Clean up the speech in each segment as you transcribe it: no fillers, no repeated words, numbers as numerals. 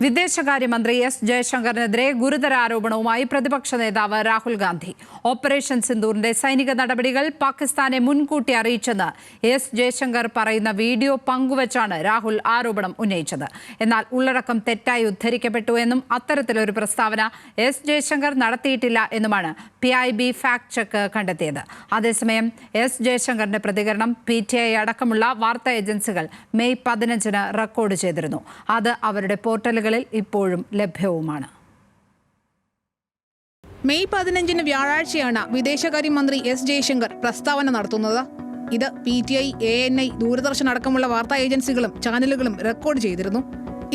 വിദേശകാര്യമന്ത്രി എസ് ജയശങ്കറിനെതിരെ ഗുരുതര ആരോപണവുമായി പ്രതിപക്ഷ നേതാവ് രാഹുൽ ഗാന്ധി. ഓപ്പറേഷൻ സിന്ദൂറിന്റെ സൈനിക നടപടികൾ പാകിസ്ഥാനെ മുൻകൂട്ടി അറിയിച്ചെന്ന് എസ് ജയശങ്കർ പറയുന്ന വീഡിയോ പങ്കുവച്ചാണ് രാഹുൽ ആരോപണം ഉന്നയിച്ചത്. എന്നാൽ ഉള്ളടക്കം തെറ്റായി ഉദ്ധരിക്കപ്പെട്ടു എന്നും അത്തരത്തിലൊരു പ്രസ്താവന എസ് ജയശങ്കർ നടത്തിയിട്ടില്ല എന്നുമാണ് PIB ഫാക്ട് ചെക്ക് കണ്ടെത്തിയത്. അതേസമയം എസ് ജയശങ്കറിന്റെ പ്രതികരണം PTI അടക്കമുള്ള വാർത്താ ഏജൻസികൾ മെയ് 15 റെക്കോർഡ് ചെയ്തിരുന്നു. അത് അവരുടെ പോർട്ടലുകളിൽ ഇപ്പോഴും ലഭ്യവുമാണ്. മെയ് 15 വ്യാഴാഴ്ചയാണ് വിദേശകാര്യമന്ത്രി എസ് ജയശങ്കർ പ്രസ്താവന നടത്തുന്നത്. ഇത് PTI, ANI, ദൂരദർശൻ അടക്കമുള്ള വാർത്താ ഏജൻസികളും ചാനലുകളും റെക്കോർഡ് ചെയ്തിരുന്നു.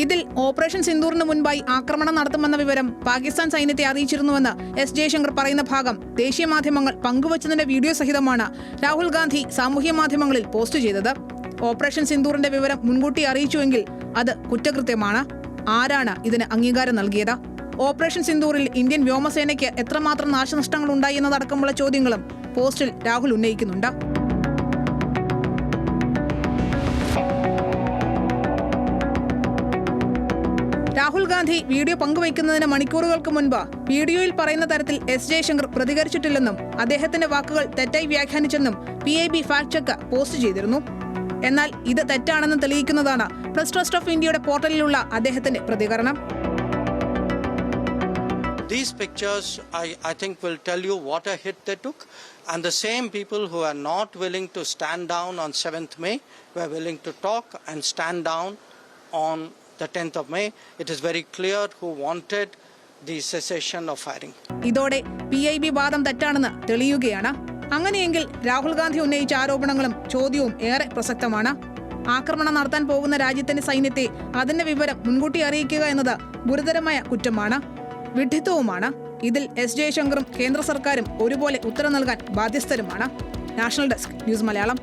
ഇതിൽ ഓപ്പറേഷൻ സിന്ദൂറിന് മുൻപായി ആക്രമണം നടത്തുമെന്ന വിവരം പാകിസ്ഥാൻ സൈന്യത്തെ അറിയിച്ചിരുന്നുവെന്ന് എസ് ജയശങ്കർ പറയുന്ന ഭാഗം ദേശീയ മാധ്യമങ്ങൾ പങ്കുവച്ചതിന്റെ വീഡിയോ സഹിതമാണ് രാഹുൽ ഗാന്ധി സാമൂഹ്യ മാധ്യമങ്ങളിൽ പോസ്റ്റ് ചെയ്തത്. ഓപ്പറേഷൻ സിന്ദൂറിന്റെ വിവരം മുൻകൂട്ടി അറിയിച്ചുവെങ്കിൽ അത് കുറ്റകൃത്യമാണ്. ആരാണ് ഇതിന് അംഗീകാരം നൽകിയത്? ഓപ്പറേഷൻ സിന്ദൂറിൽ ഇന്ത്യൻ വ്യോമസേനയ്ക്ക് എത്രമാത്രം നാശനഷ്ടങ്ങൾ ഉണ്ടായി എന്നതടക്കമുള്ള ചോദ്യങ്ങളും പോസ്റ്റിൽ രാഹുൽ ഉന്നയിക്കുന്നുണ്ട്. രാഹുൽ ഗാന്ധി വീഡിയോ പങ്കുവയ്ക്കുന്നതിന് മണിക്കൂറുകൾക്ക് മുൻപ് വീഡിയോയിൽ പറയുന്ന തരത്തിൽ എസ് ജയശങ്കർ പ്രതികരിച്ചിട്ടില്ലെന്നും അദ്ദേഹത്തിന്റെ വാക്കുകൾ തെറ്റായി വ്യാഖ്യാനിച്ചെന്നും PIB ഫാക്ട് ചെക്ക് പോസ്റ്റ് ചെയ്തിരുന്നു. എന്നാൽ ഇത് തെറ്റാണെന്ന് തെളിയിക്കുന്നതാണ് പ്രസ് ട്രസ്റ്റ് ഓഫ് ഇന്ത്യയുടെ പോർട്ടലിലുള്ള അദ്ദേഹത്തിന്റെ പ്രതികരണം. These pictures, I think, will tell you what a hit they took, and the same people who are not willing to stand down on 7th May were willing to talk and stand down on the 10th of May. It is very clear who wanted the cessation of firing. ഇതോടെ PIB വാദം തെറ്റാണെന്ന് തെളിയുകയാണ്. അങ്ങനെയെങ്കിൽ രാഹുൽ ഗാന്ധി ഉന്നയിച്ച ആരോപണങ്ങളും ചോദ്യവും ഏറെ പ്രസക്തമാണ്. ആക്രമണം നടത്താൻ പോകുന്ന രാജ്യത്തിന്റെ സൈന്യത്തെ അതിന്റെ വിവരം മുൻകൂട്ടി അറിയിക്കുക എന്നത് ഗുരുതരമായ കുറ്റമാണ്, വിഡ്ഢിത്തവുമാണ്. ഇതിൽ എസ് ജയശങ്കറും കേന്ദ്ര സർക്കാരും ഒരുപോലെ ഉത്തരം നൽകാൻ ബാധ്യസ്ഥരുമാണ്. National desk, news Malayalam.